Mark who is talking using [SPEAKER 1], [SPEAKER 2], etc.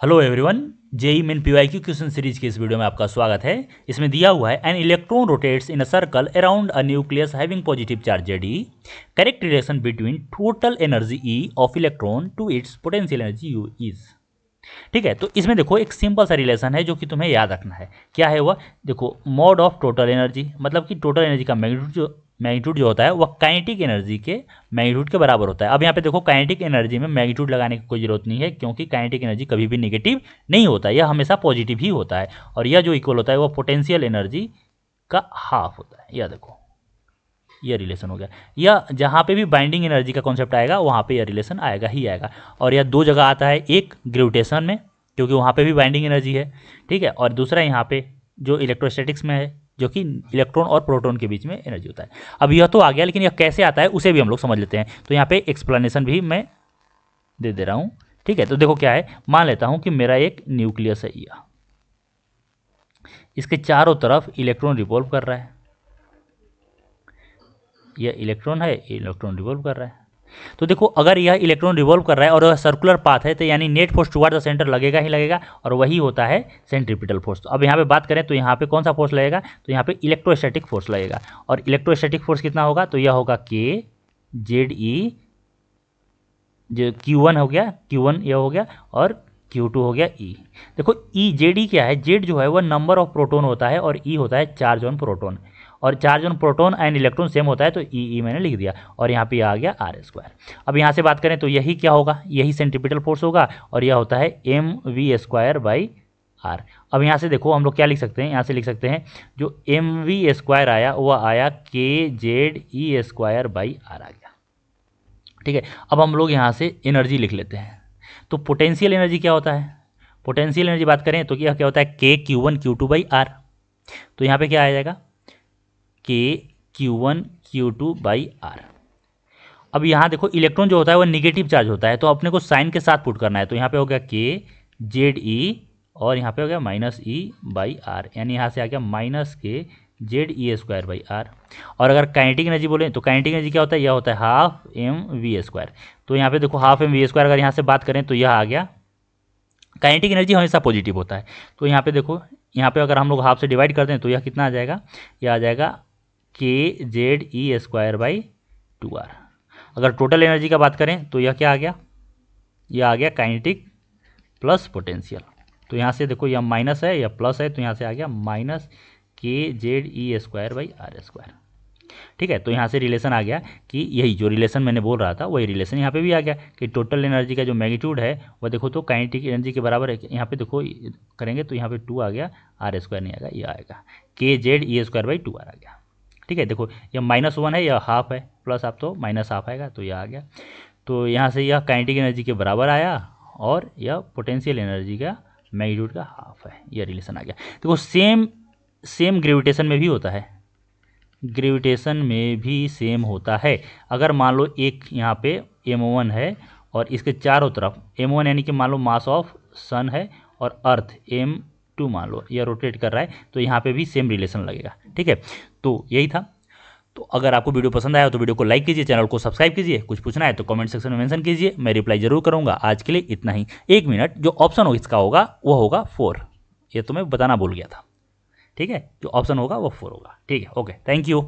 [SPEAKER 1] Hello everyone, JEE Main PYQ question series की इस video में आपका स्वागत है। इसमें दिया हुआ है an electron rotates in a circle around a nucleus having positive charge Ze. Correct relation between total energy E of electron to its potential energy U is. ठीक है, तो इसमें देखो एक सिंपल सा रिलेशन है जो कि तुम्हें याद रखना है। क्या है वह? देखो, मोड ऑफ टोटल एनर्जी, मतलब कि टोटल एनर्जी का मैग्नीट्यूड जो होता है वह काइनेटिक एनर्जी के मैग्नीट्यूड के बराबर होता है। अब यहाँ पे देखो, काइनेटिक एनर्जी में मैग्नीट्यूड लगाने की कोई जरूरत नहीं है, क्योंकि काइनेटिक एनर्जी कभी भी नेगेटिव नहीं होता है, यह हमेशा पॉजिटिव ही होता है। और यह जो इक्वल होता है वह पोटेंशियल एनर्जी का हाफ होता है। यह देखो, यह रिलेशन हो गया। या जहाँ पे भी बाइंडिंग एनर्जी का कॉन्सेप्ट आएगा वहाँ पे यह रिलेशन आएगा ही आएगा। और यह दो जगह आता है, एक ग्रेविटेशन में क्योंकि वहाँ पे भी बाइंडिंग एनर्जी है, ठीक है, और दूसरा यहाँ पे जो इलेक्ट्रोस्टैटिक्स में है, जो कि इलेक्ट्रॉन और प्रोटॉन के बीच में एनर्जी होता है। अब यह तो आ गया, लेकिन यह कैसे आता है उसे भी हम लोग समझ लेते हैं। तो यहाँ पे एक्सप्लेनेशन भी मैं दे रहा हूँ, ठीक है। तो देखो क्या है, मान लेता हूँ कि मेरा एक न्यूक्लियस है, यह इसके चारों तरफ इलेक्ट्रॉन रिवॉल्व कर रहा है। यह इलेक्ट्रॉन है, इलेक्ट्रॉन रिवॉल्व कर रहा है। तो देखो, अगर यह इलेक्ट्रॉन रिवॉल्व कर रहा है और वह सर्कुलर पाथ है, तो यानी net force toward the centre लगेगा ही लगेगा, और वही होता है सेंट्रीपिटल फोर्स। तो अब यहाँ पे बात करें तो यहाँ पे कौन सा फोर्स लगेगा? तो यहाँ पे इलेक्ट्रोस्टैटिक फोर्स लगेगा। और इलेक्ट्रोस्टैटिक फोर्स कितना होगा? तो यह होगा के जेड ई, जो Q1 हो गया, Q1 यह हो गया, और Q2 हो गया E। देखो, ई जेड ई क्या है? जेड जो है वह नंबर ऑफ प्रोटॉन होता है, और ई होता है चार्ज ऑन प्रोटॉन। और charge on proton and electron same होता है, तो ई मैंने लिख दिया, और यहाँ पे आ गया R²। अब यहाँ से बात करें तो यही क्या होगा? यही सेंट्रीपिटल फोर्स होगा, और यह होता है mv²/r। अब यहाँ से देखो हम लोग क्या लिख सकते हैं, यहाँ से लिख सकते हैं जो mv² आया वह आया kZe²/r आ गया, ठीक है। अब हम लोग यहाँ से एनर्जी लिख लेते हैं। तो पोटेंशियल एनर्जी क्या होता है? पोटेंशियल एनर्जी बात करें तो क्या क्या होता है? के Q1 Q2/r। तो यहाँ पे क्या आ जाएगा? के Q1 Q2/r। अब यहाँ देखो, इलेक्ट्रॉन जो होता है वह निगेटिव चार्ज होता है, तो अपने को साइन के साथ पुट करना है। तो यहाँ पे हो गया के जेड ई, और यहाँ पे हो गया -E/r, यानी यहाँ से आ गया -KZe²/r। और अगर काइनेटिक एनर्जी बोले तो काइनेटिक एनर्जी क्या होता है? यह होता है ½ mv²। तो यहाँ पे देखो, ½ mv², अगर यहाँ से बात करें तो यह आ गया। काइनेटिक एनर्जी हमेशा पॉजिटिव होता है, तो यहाँ पे देखो, यहाँ पे अगर हम लोग हाफ से डिवाइड कर दें तो यह कितना आ जाएगा? यह आ जाएगा KZe²/2r। अगर टोटल एनर्जी का बात करें तो यह क्या आ गया? यह आ गया काइनेटिक प्लस पोटेंशियल। तो यहाँ से देखो, यह माइनस है या प्लस है, तो यहाँ से आ गया -KZe²/r²। ठीक है, तो यहाँ से रिलेशन आ गया कि यही जो रिलेशन मैंने बोल रहा था वही रिलेशन यहाँ पे भी आ गया कि टोटल एनर्जी का जो मैग्नीट्यूड है वह देखो तो काइनेटिक एनर्जी के बराबर है। यहाँ पे देखो करेंगे तो यहाँ पे 2 आ गया, R² नहीं आएगा, ये आएगा KZe²/2r आ गया। ठीक है, देखो यह -1 है, यह हाफ है, प्लस आप तो -½ आएगा, तो यह आ गया। तो यहाँ से यह काइनेटिक एनर्जी के बराबर आया, और यह पोटेंशियल एनर्जी का मैग्नीट्यूड का हाफ है, यह रिलेशन आ गया। देखो, सेम ग्रेविटेशन में भी होता है, ग्रेविटेशन में भी सेम होता है। अगर मान लो एक यहाँ पे m1 है और इसके चारों तरफ m1 यानी कि मान लो मास ऑफ सन है, और अर्थ m2 मान लो यह रोटेट कर रहा है, तो यहाँ पे भी सेम रिलेशन लगेगा। ठीक है, तो यही था। तो अगर आपको वीडियो पसंद आया तो वीडियो को लाइक कीजिए, चैनल को सब्सक्राइब कीजिए। कुछ पूछना है तो कमेंट सेक्शन में मेंशन कीजिए, मैं रिप्लाई जरूर करूँगा। आज के लिए इतना ही। 1 मिनट, जो ऑप्शन हो इसका होगा वो होगा 4, ये तो मैं बताना भूल गया था। ठीक है, जो ऑप्शन होगा वो 4 होगा। ठीक है, ओके, थैंक यू।